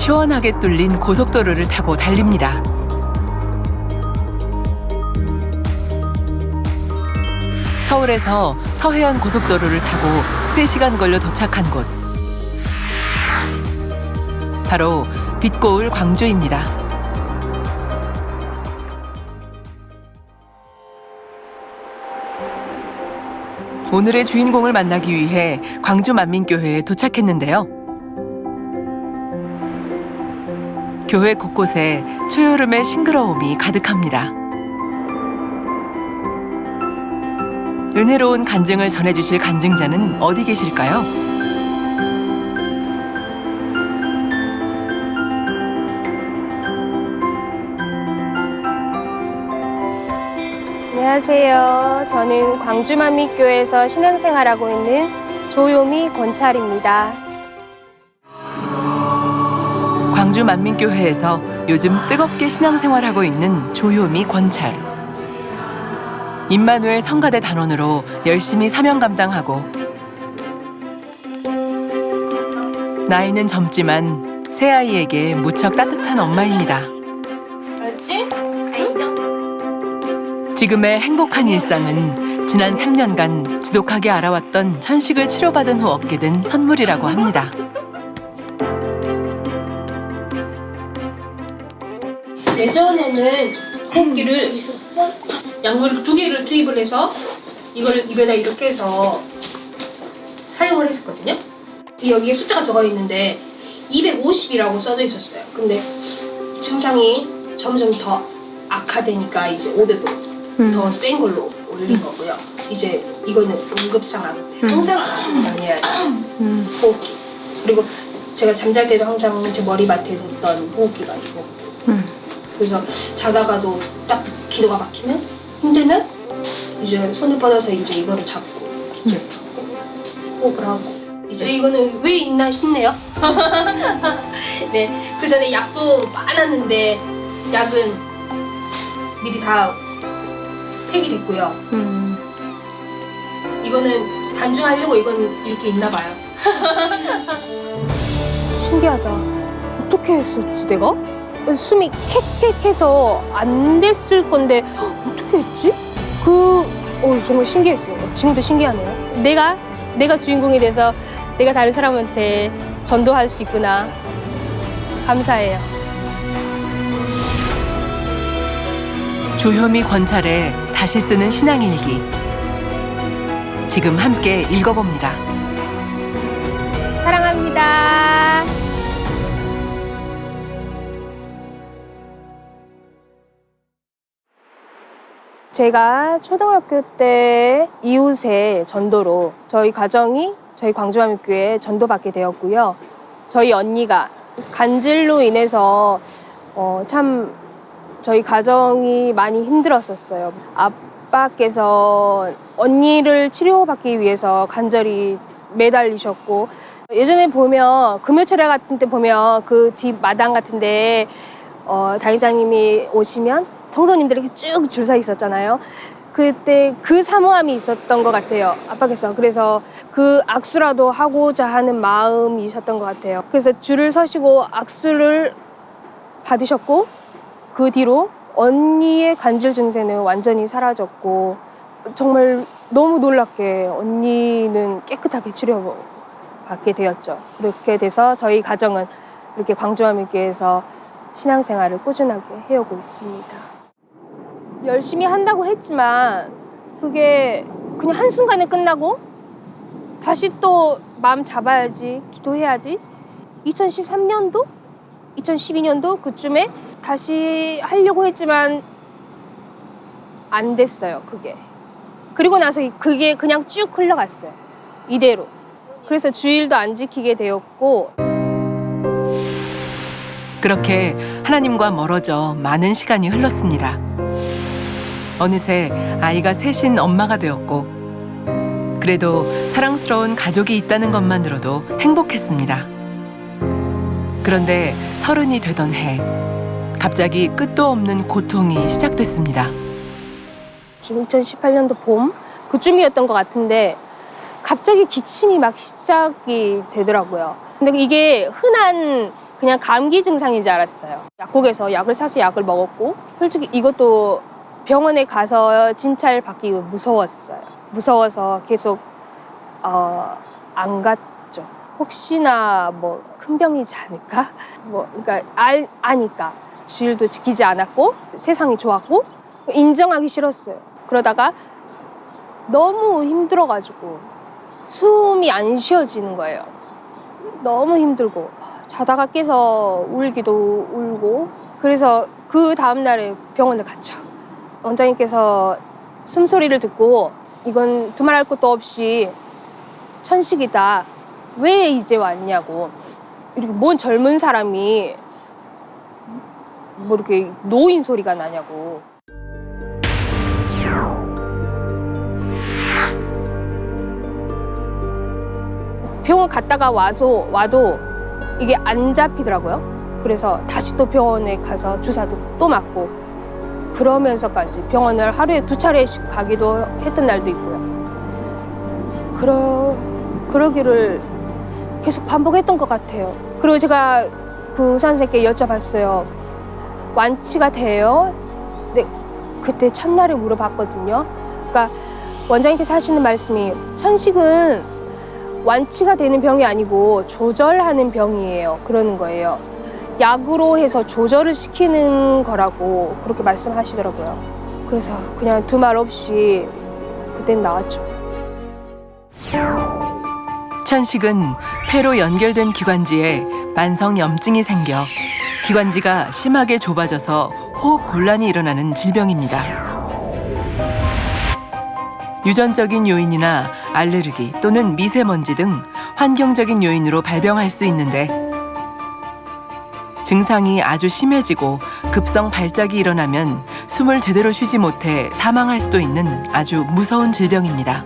시원하게 뚫린 고속도로를 타고 달립니다. 서울에서 서해안 고속도로를 타고 3시간 걸려 도착한 곳. 바로 빛고울 광주입니다. 오늘의 주인공을 만나기 위해 광주 만민교회에 도착했는데요. 교회 곳곳에 초여름의 싱그러움이 가득합니다. 은혜로운 간증을 전해주실 간증자는 어디 계실까요? 안녕하세요. 저는 광주만민교회에서 신앙생활하고 있는 조요미 권찰입니다. 광주 만민교회에서 요즘 뜨겁게 신앙생활하고 있는 조요미 권찰. 임마누엘 성가대 단원으로 열심히 사명 감당하고 나이는 젊지만 새아이에게 무척 따뜻한 엄마입니다. 알지? 지금의 행복한 일상은 지난 3년간 지독하게 알아왔던 천식을 치료받은 후 얻게 된 선물이라고 합니다. 예전에는 호흡기를 약물을 2개를 투입을 해서 이거를 입에다 이렇게 해서 사용을 했었거든요. 여기에 숫자가 적어 있는데 250이라고 써져 있었어요. 근데 증상이 점점 더 악화되니까 이제 500으로 더 센 걸로 올린 거고요. 이제 이거는 응급상황 항상 다녀야 돼요. 호흡기. 그리고 제가 잠잘 때도 항상 제 머리맡에 뒀던 호흡기가 있고 그래서 자다가도 딱 기도가 막히면 힘들면 이제 손을 뻗어서 이제 이거를 잡고 이제 호흡을 하고 이제 이거는 왜 있나 싶네요. 네, 그 전에 약도 많았는데 약은 미리 다 폐기됐고요. 이거는 간증하려고 이건 이렇게 있나 봐요. 신기하다. 어떻게 했었지 내가? 숨이 캑캑해서 안 됐을 건데 어떻게 했지? 정말 신기했어요. 지금도 신기하네요. 내가 주인공이 돼서 내가 다른 사람한테 전도할 수 있구나. 감사해요. 조효미 권찰의 다시 쓰는 신앙일기. 지금 함께 읽어봅니다. 사랑합니다. 제가 초등학교 때 이웃의 전도로 저희 가정이 저희 광주만민교회에 전도받게 되었고요. 저희 언니가 간질로 인해서 참 저희 가정이 많이 힘들었었어요. 아빠께서 언니를 치료받기 위해서 간절히 매달리셨고 예전에 보면 금요철에 같은 때 보면 그 뒷 마당 같은데 당회장님이 오시면 성도님들이 이렇게 쭉 줄 서 있었잖아요. 그때 그 사모함이 있었던 것 같아요. 아빠께서. 그래서 그 악수라도 하고자 하는 마음이셨던 것 같아요. 그래서 줄을 서시고 악수를 받으셨고 그 뒤로 언니의 간질 증세는 완전히 사라졌고 정말 너무 놀랍게 언니는 깨끗하게 치료받게 되었죠. 그렇게 돼서 저희 가정은 이렇게 광주만민교회에서 신앙생활을 꾸준하게 해오고 있습니다. 열심히 한다고 했지만 그게 그냥 한순간에 끝나고 다시 또 마음 잡아야지, 기도해야지. 2013년도? 2012년도 그쯤에 다시 하려고 했지만 안 됐어요, 그게. 그리고 나서 그게 그냥 쭉 흘러갔어요, 이대로. 그래서 주일도 안 지키게 되었고 그렇게 하나님과 멀어져 많은 시간이 흘렀습니다. 어느새 아이가 셋인 엄마가 되었고 그래도 사랑스러운 가족이 있다는 것만으로도 행복했습니다. 그런데 30이 되던 해 갑자기 끝도 없는 고통이 시작됐습니다. 2018년도 봄 그쯤이었던 것 같은데 갑자기 기침이 막 시작이 되더라고요. 근데 이게 흔한 그냥 감기 증상인 줄 알았어요. 약국에서 약을 사서 약을 먹었고 솔직히 이것도 병원에 가서 진찰 받기 무서웠어요. 무서워서 계속 안 갔죠. 혹시나 뭐 큰 병이지 않을까? 그러니까 아니까 주일도 지키지 않았고 세상이 좋았고 인정하기 싫었어요. 그러다가 너무 힘들어가지고 숨이 안 쉬어지는 거예요. 너무 힘들고 자다가 깨서 울기도 울고 그래서 그 다음날에 병원을 갔죠. 원장님께서 숨소리를 듣고 이건 두말할 것도 없이 천식이다. 왜 이제 왔냐고. 이렇게 뭔 젊은 사람이 뭐 이렇게 노인 소리가 나냐고. 병원 갔다가 와도 이게 안 잡히더라고요. 그래서 다시 또 병원에 가서 주사도 또 맞고 그러면서까지 병원을 하루에 2차례씩 가기도 했던 날도 있고요. 그러기를 계속 반복했던 것 같아요. 그리고 제가 그 의사 선생님께 여쭤봤어요. 완치가 돼요? 네, 그때 첫날에 물어봤거든요. 그러니까 원장님께서 하시는 말씀이 천식은 완치가 되는 병이 아니고 조절하는 병이에요. 그러는 거예요. 약으로 해서 조절을 시키는 거라고 그렇게 말씀하시더라고요. 그래서 그냥 두말 없이 그땐 나왔죠. 천식은 폐로 연결된 기관지에 만성염증이 생겨 기관지가 심하게 좁아져서 호흡 곤란이 일어나는 질병입니다. 유전적인 요인이나 알레르기 또는 미세먼지 등 환경적인 요인으로 발병할 수 있는데 증상이 아주 심해지고 급성 발작이 일어나면 숨을 제대로 쉬지 못해 사망할 수도 있는 아주 무서운 질병입니다.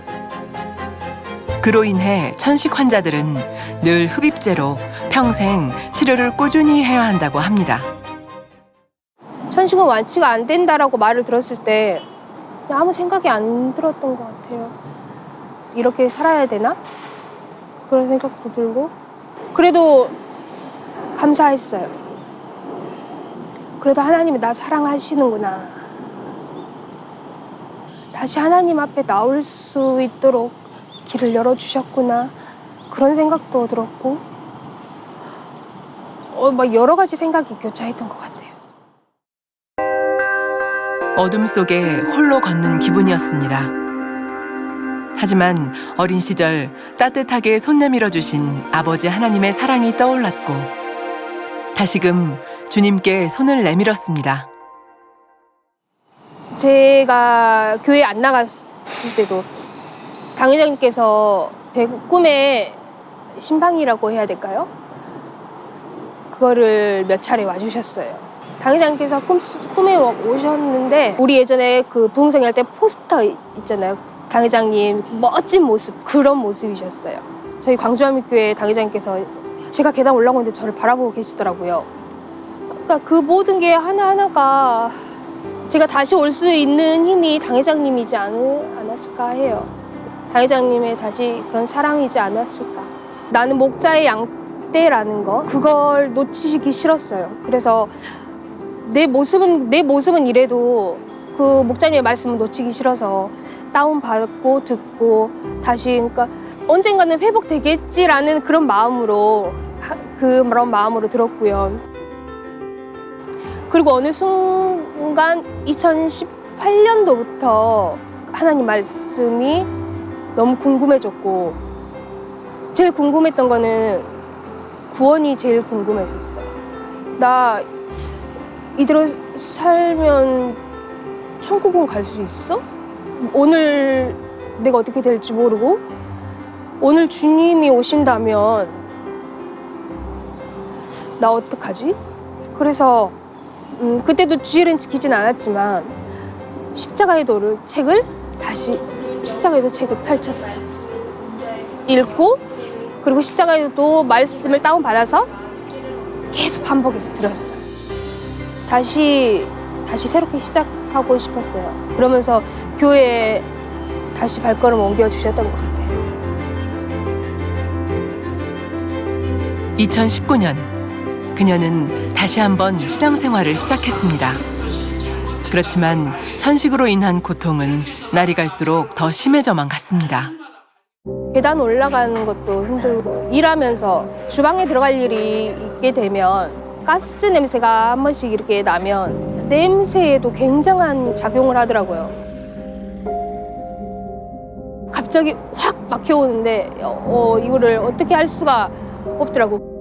그로 인해 천식 환자들은 늘 흡입제로 평생 치료를 꾸준히 해야 한다고 합니다. 천식은 완치가 안 된다라고 말을 들었을 때 그냥 아무 생각이 안 들었던 것 같아요. 이렇게 살아야 되나? 그런 생각도 들고 그래도 감사했어요. 그래도 하나님이 나 사랑하시는구나. 다시 하나님 앞에 나올 수 있도록 길을 열어주셨구나. 그런 생각도 들었고 막 여러 가지 생각이 교차했던 것 같아요. 어둠 속에 홀로 걷는 기분이었습니다. 하지만 어린 시절 따뜻하게 손 내밀어 주신 아버지 하나님의 사랑이 떠올랐고 다시금 주님께 손을 내밀었습니다. 제가 교회 안 나갔을 때도 당회장님께서 제 꿈에 신방이라고 해야 될까요? 그거를 몇 차례 와주셨어요. 당회장님께서 꿈에 오셨는데 우리 예전에 그 부흥생활 때 포스터 있잖아요. 당회장님 멋진 모습 그런 모습이셨어요. 저희 광주한민교회 당회장님께서 제가 계단 올라오는데 저를 바라보고 계시더라고요. 그러니까 그 모든 게 하나하나가 제가 다시 올 수 있는 힘이 당회장님이지 않았을까 해요. 당회장님의 다시 그런 사랑이지 않았을까. 나는 목자의 양떼라는 거 그걸 놓치기 싫었어요. 그래서 내 모습은 이래도 그 목자님의 말씀을 놓치기 싫어서 다운받고 듣고 다시 그러니까 언젠가는 회복되겠지라는 그런 마음으로 들었고요. 그리고 어느 순간 2018년도부터 하나님 말씀이 너무 궁금해졌고 제일 궁금했던 거는 구원이 제일 궁금했었어요. 나 이대로 살면 천국은 갈 수 있어? 오늘 내가 어떻게 될지 모르고 오늘 주님이 오신다면 나 어떡하지? 그래서 그때도 주일은 지키진 않았지만 십자가의 도를 책을 펼쳤어요. 읽고 그리고 십자가의 도 말씀을 다운받아서 계속 반복해서 들었어요. 다시 새롭게 시작하고 싶었어요. 그러면서 교회에 다시 발걸음 옮겨주셨던 것 같아요. 2019년 그녀는 다시 한번 신앙생활을 시작했습니다. 그렇지만 천식으로 인한 고통은 날이 갈수록 더 심해져만 갔습니다. 계단 올라가는 것도 힘들고 일하면서 주방에 들어갈 일이 있게 되면 가스 냄새가 한 번씩 이렇게 나면 냄새에도 굉장한 작용을 하더라고요. 갑자기 확 막혀오는데 이거를 어떻게 할 수가 없더라고.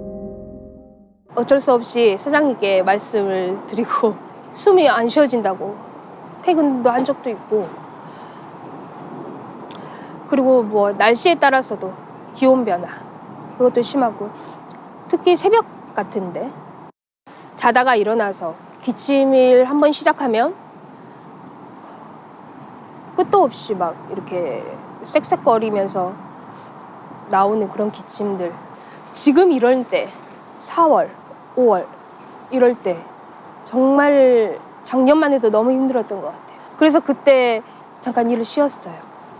어쩔 수 없이 사장님께 말씀을 드리고 숨이 안 쉬어진다고 퇴근도 한 적도 있고, 그리고 뭐 날씨에 따라서도 기온 변화 그것도 심하고, 특히 새벽 같은데 자다가 일어나서 기침을 한번 시작하면 끝도 없이 막 이렇게 쌕쌕거리면서 나오는 그런 기침들. 지금 이럴 때 4월, 5월 이럴 때 정말 작년만 해도 너무 힘들었던 것 같아요. 그래서 그때 잠깐 일을 쉬었어요.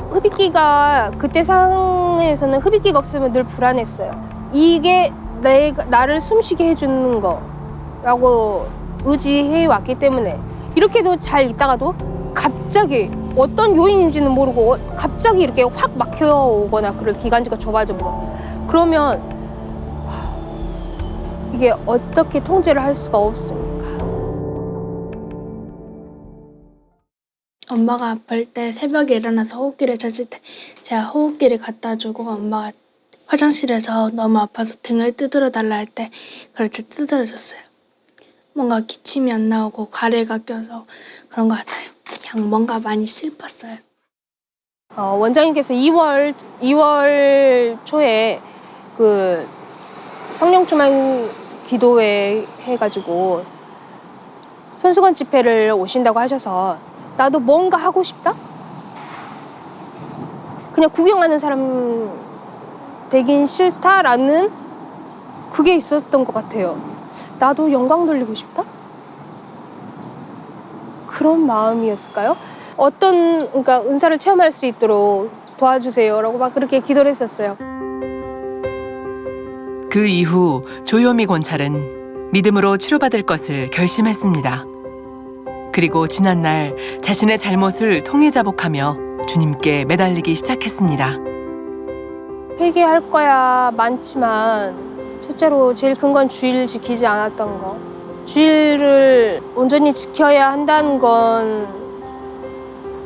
흡입기가 그때 상황에서는 흡입기가 없으면 늘 불안했어요. 이게 나를 숨쉬게 해주는 거라고 의지해 왔기 때문에 이렇게도 잘 있다가도 갑자기 어떤 요인인지는 모르고 갑자기 이렇게 확 막혀오거나 그럴 기관지가 좁아져 버려. 그러면 이게 어떻게 통제를 할 수가 없습니까? 엄마가 아플 때 새벽에 일어나서 호흡기를 찾을 때 제가 호흡기를 갖다 주고, 엄마가 화장실에서 너무 아파서 등을 두드려 달라 할 때 그럴 때 두드려 줬어요. 뭔가 기침이 안 나오고 가래가 껴서 그런 것 같아요. 그냥 뭔가 많이 슬펐어요. 원장님께서 2월 초에 그 성령충만 기도회 해가지고 손수건 집회를 오신다고 하셔서 나도 뭔가 하고 싶다? 그냥 구경하는 사람 되긴 싫다라는 그게 있었던 것 같아요. 나도 영광 돌리고 싶다? 그런 마음이었을까요? 그러니까 은사를 체험할 수 있도록 도와주세요라고 막 그렇게 기도를 했었어요. 그 이후 조요미 권찰은 믿음으로 치료받을 것을 결심했습니다. 그리고 지난날 자신의 잘못을 통회자복하며 주님께 매달리기 시작했습니다. 회개할 거야 많지만 첫째로 제일 큰 건 주의를 지키지 않았던 거. 주의를 온전히 지켜야 한다는 건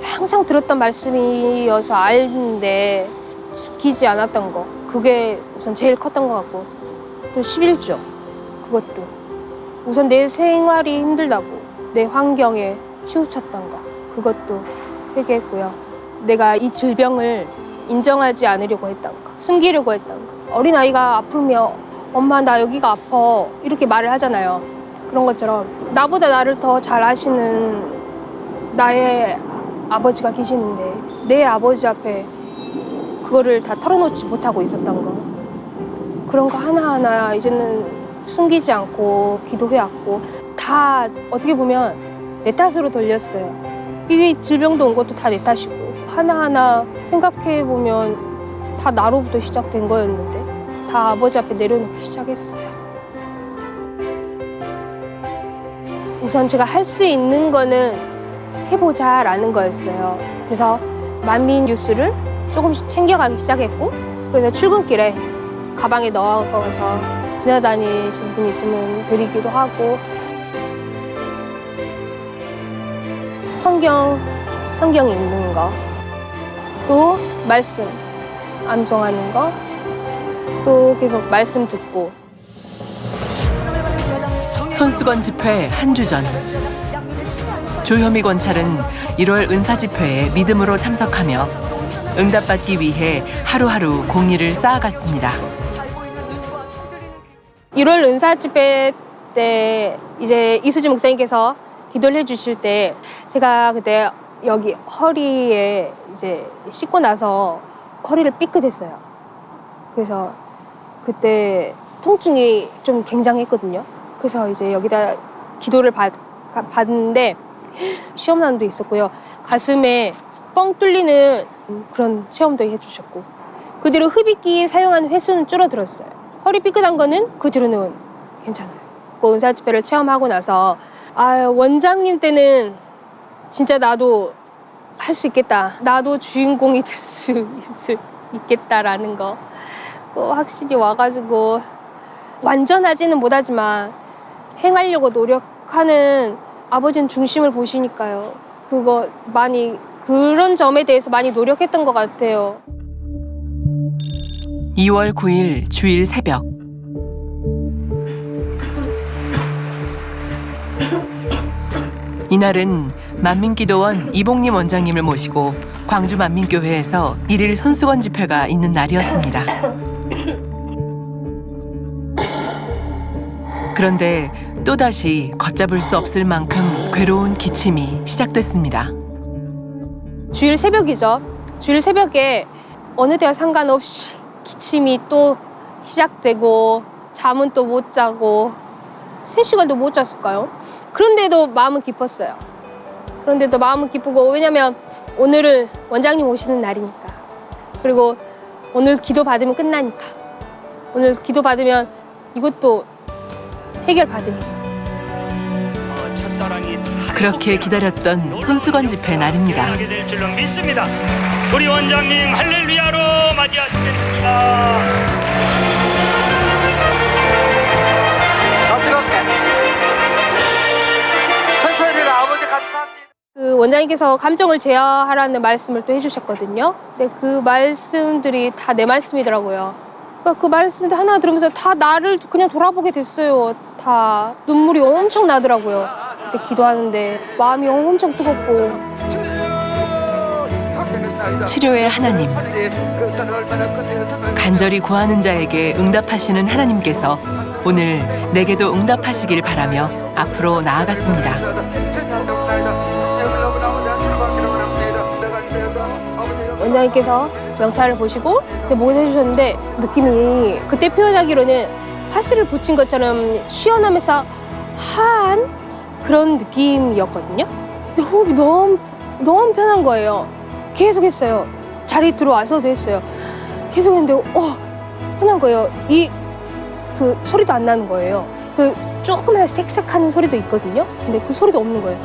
항상 들었던 말씀이어서 알는데 지키지 않았던 거. 그게 우선 제일 컸던 것 같고, 또 11조 그것도 우선 내 생활이 힘들다고 내 환경에 치우쳤던 거, 그것도 회개했고요. 내가 이 질병을 인정하지 않으려고 했던 거, 숨기려고 했던 거. 어린아이가 아프면 엄마 나 여기가 아파 이렇게 말을 하잖아요. 그런 것처럼 나보다 나를 더 잘 아시는 나의 아버지가 계시는데 내 아버지 앞에 그거를 다 털어놓지 못하고 있었던 거, 그런 거 하나하나 이제는 숨기지 않고 기도해왔고, 다 어떻게 보면 내 탓으로 돌렸어요. 이게 질병도 온 것도 다 내 탓이고, 하나하나 생각해보면 다 나로부터 시작된 거였는데 다 아버지 앞에 내려놓기 시작했어요. 우선 제가 할 수 있는 거는 해보자라는 거였어요. 그래서 만민 뉴스를 조금씩 챙겨가기 시작했고, 그래서 출근길에 가방에 넣어서 지나다니신 분 있으면 드리기도 하고, 성경 읽는 거, 또 말씀 암송하는 거, 또 계속 말씀 듣고. 손수건 집회 한 주 전, 조효미 권찰은 1월 은사 집회에 믿음으로 참석하며 응답받기 위해 하루하루 공의를 쌓아갔습니다. 1월 은사 집회 때 이제 이수지 목사님께서 기도를 해주실 때 제가 그때 여기 허리에 이제 씻고 나서 허리를 삐끗했어요. 그래서 그때 통증이 좀 굉장했거든요. 그래서 이제 여기다 기도를 받는데 시험난도 있었고요. 가슴에 뻥 뚫리는 그런 체험도 해주셨고, 그 뒤로 흡입기 사용하는 횟수는 줄어들었어요. 허리 삐끗한 거는 그 뒤로는 괜찮아요. 받고 은사 집회를 체험하고 나서 아, 원장님 때는 진짜 나도 할 수 있겠다. 나도 주인공이 될 수 있겠다라는 거 확실히 와가지고 완전하지는 못하지만 행하려고 노력하는 아버지는 중심을 보시니까요. 그런 점에 대해서 많이 노력했던 것 같아요. 2월 9일 주일 새벽. 이날은 만민기도원 이봉림 원장님을 모시고 광주 만민교회에서 1일 손수건 집회가 있는 날이었습니다. 그런데 또다시 걷잡을 수 없을 만큼 괴로운 기침이 시작됐습니다. 주일 새벽이죠. 주일 새벽에 어느 때와 상관없이 기침이 또 시작되고 잠은 또 못 자고 3시간도 못 잤을까요? 그런데도 마음은 기뻤어요. 그런데도 마음은 기쁘고 왜냐면 오늘은 원장님 오시는 날이니까. 그리고 오늘 기도 받으면 끝나니까. 오늘 기도 받으면 이것도 해결받으니까. 그렇게 기다렸던 손수건 집회 날입니다. 하게 될 줄로 믿습니다. 우리 원장님 할렐루야로 맞이하시겠습니다. 천천히라 아버지 감사합니다. 그 원장님께서 감정을 제어하라는 말씀을 또 해주셨거든요. 근데 그 말씀들이 다 내 말씀이더라고요. 그러니까 그 말씀들 하나 들으면서 다 나를 그냥 돌아보게 됐어요. 다 눈물이 엄청 나더라고요. 그때 기도하는데 마음이 엄청 뜨겁고. 치료의 하나님, 간절히 구하는 자에게 응답하시는 하나님께서 오늘 내게도 응답하시길 바라며 앞으로 나아갔습니다. 원장님께서 명찰을 보시고 목에 해주셨는데 느낌이 그때 표현하기로는 파스를 붙인 것처럼 시원하면서 한 그런 느낌이었거든요. 근데 호흡이 너무 편한 거예요. 계속 했어요. 자리 들어와서도 했어요. 계속 했는데 편한 거예요. 그 소리도 안 나는 거예요. 그 조그만 쌕쌕하는 소리도 있거든요. 근데 그 소리도 없는 거예요.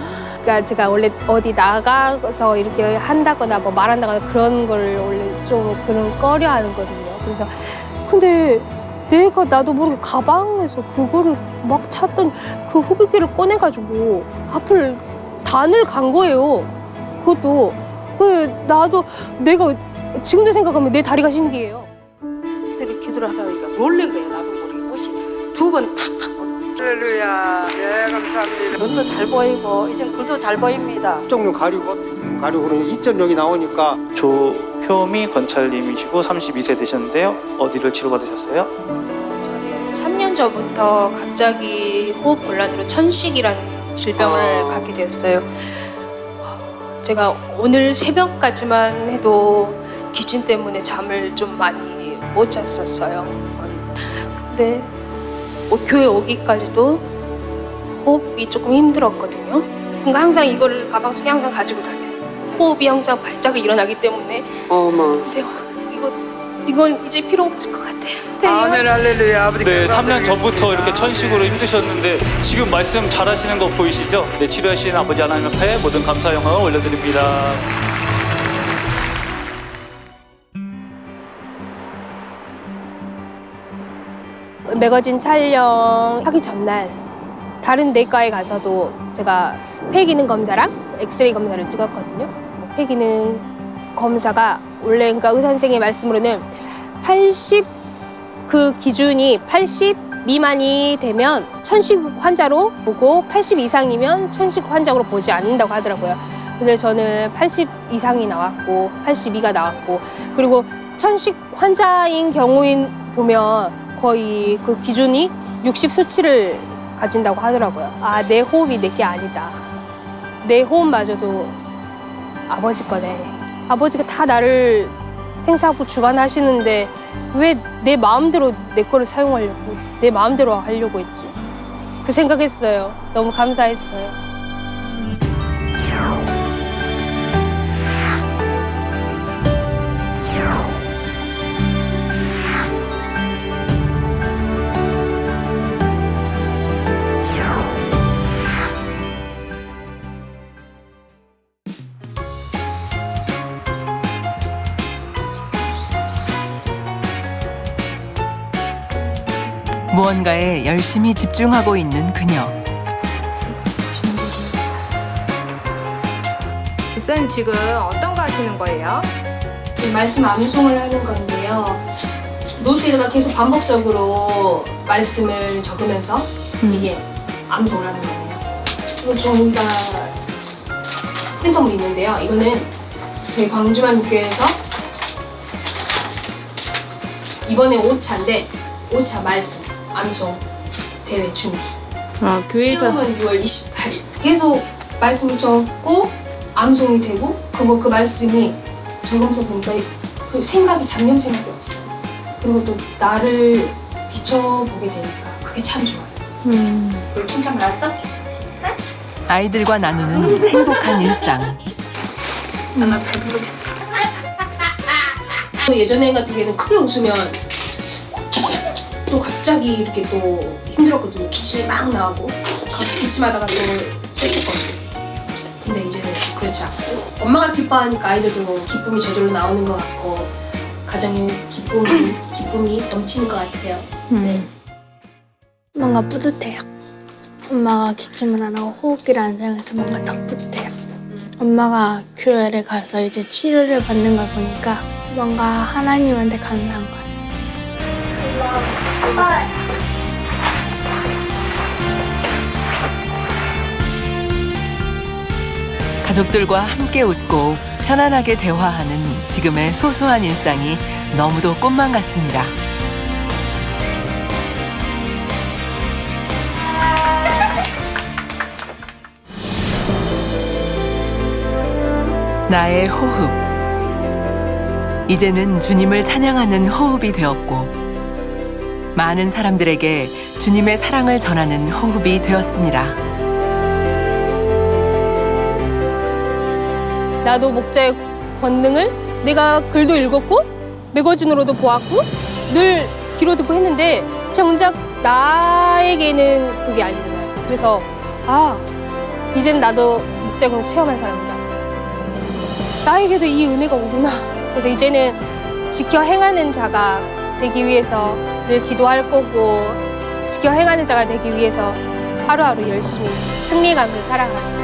그러니까 제가 원래 어디 나가서 이렇게 한다거나 뭐 말한다거나 그런 걸 원래 좀 그런 꺼려 하거든요. 그래서 근데 나도 모르게 가방에서 그거를 막 찾더니 그 흡입기를 꺼내가지고 앞을 단을 간 거예요. 그것도 나도 내가 지금도 생각하면 내 다리가 신기해요. 기도를 하다 보니까 놀란 거예요. 나도 모르게 옷이 2번 팍팍. 할렐루야. 네 감사합니다. 눈도 잘 보이고 이제 글도 잘 보입니다. 1.6 가리고는 2.0이 나오니까. 조효미 권찰님이시고 32세 되셨는데요. 어디를 치료받으셨어요? 저는 3년 전부터 갑자기 호흡 곤란으로 천식이라는 질병을 갖게 되었어요. 제가 오늘 새벽까지만 해도 기침 때문에 잠을 좀 많이 못 잤었어요. 근데 교회 오기까지도 호흡이 조금 힘들었거든요. 그러니까 항상 이거를 가방 속에 항상 가지고 다녀요. 호흡이 항상 발작이 일어나기 때문에 어머. 이건 이제 필요 없을 것 같아요. 네. 아멘 할렐루야. 아버지 네, 3년 감사드리겠습니다. 전부터 이렇게 천식으로 힘드셨는데 지금 말씀 잘하시는 거 보이시죠? 네, 치료하신 아버지 하나님 앞에 모든 감사 영광을 올려드립니다. 매거진 촬영하기 전날 다른 내과에 가서도 제가 폐기능 검사랑 엑스레이 검사를 찍었거든요. 폐기능 검사가 원래 그러니까 의사 선생님의 말씀으로는 80 그 기준이 80 미만이 되면 천식 환자로 보고 80 이상이면 천식 환자로 보지 않는다고 하더라고요. 근데 저는 80 이상이 나왔고 82가 나왔고 그리고 천식 환자인 경우인 보면 거의 그 기준이 60 수치를 가진다고 하더라고요. 아, 내 호흡이 내게 아니다. 내 호흡마저도 아버지 거네. 아버지가 다 나를 생사하고 주관하시는데 왜 내 마음대로 내 거를 사용하려고 내 마음대로 하려고 했지. 그 생각했어요. 너무 감사했어요. 무언가에 열심히 집중하고 있는 그녀. 집사님 지금 어떤 거 하시는 거예요? 말씀 암송을 하는 건데요. 노트에다가 계속 반복적으로 말씀을 적으면서 이게 암송을 하는 거예요. 이거 저희가 프린터물 있는데요. 이거는 저희 광주만교회에서 이번에 5차인데 5차 말씀 암송 대회 준비. 시험은 6월 28일. 계속 말씀을 적고 암송이 되고 그 말씀이 적으면서 보니까 그 생각이 잡념 생각이 없어요. 그리고 또 나를 비춰보게 되니까 그게 참 좋아요. 그리고 칭찬 받았어? 아이들과 나누는 행복한 일상. 나 배부르겠다. 예전에 같은 경우에는 크게 웃으면 또 갑자기 이렇게 또 힘들었거든요. 기침이 막 나오고 기침하다가 또 쐐겠거든요. 근데 이제는 그렇지 않고 엄마가 기뻐하니까 아이들도 기쁨이 저절로 나오는 것 같고 가정에 기쁨이 넘치는 것 같아요. 네. 뭔가 뿌듯해요. 엄마가 기침을 안 하고 호흡기를 안 사용해서 뭔가 더 뿌듯해요. 엄마가 교회를 가서 이제 치료를 받는 걸 보니까 뭔가 하나님한테 감사한 거예요. 가족들과 함께 웃고 편안하게 대화하는 지금의 소소한 일상이 너무도 꿈만 같습니다. 나의 호흡. 이제는 주님을 찬양하는 호흡이 되었고, 많은 사람들에게 주님의 사랑을 전하는 호흡이 되었습니다. 나도 목자의 권능을 내가 글도 읽었고 매거진으로도 보았고 늘 귀로 듣고 했는데 정작 나에게는 그게 아니잖아요. 그래서 이젠 나도 목자의 권능 체험한 사람이다. 나에게도 이 은혜가 오구나. 그래서 이제는 지켜 행하는 자가 되기 위해서 늘 기도할 거고 지켜 행하는 자가 되기 위해서 하루하루 열심히 승리감을 살아가겠습니다.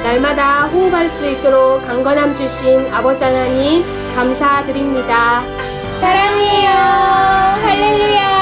날마다 호흡할 수 있도록 강건함 주신 아버지 하나님 감사드립니다. 사랑해요. 할렐루야.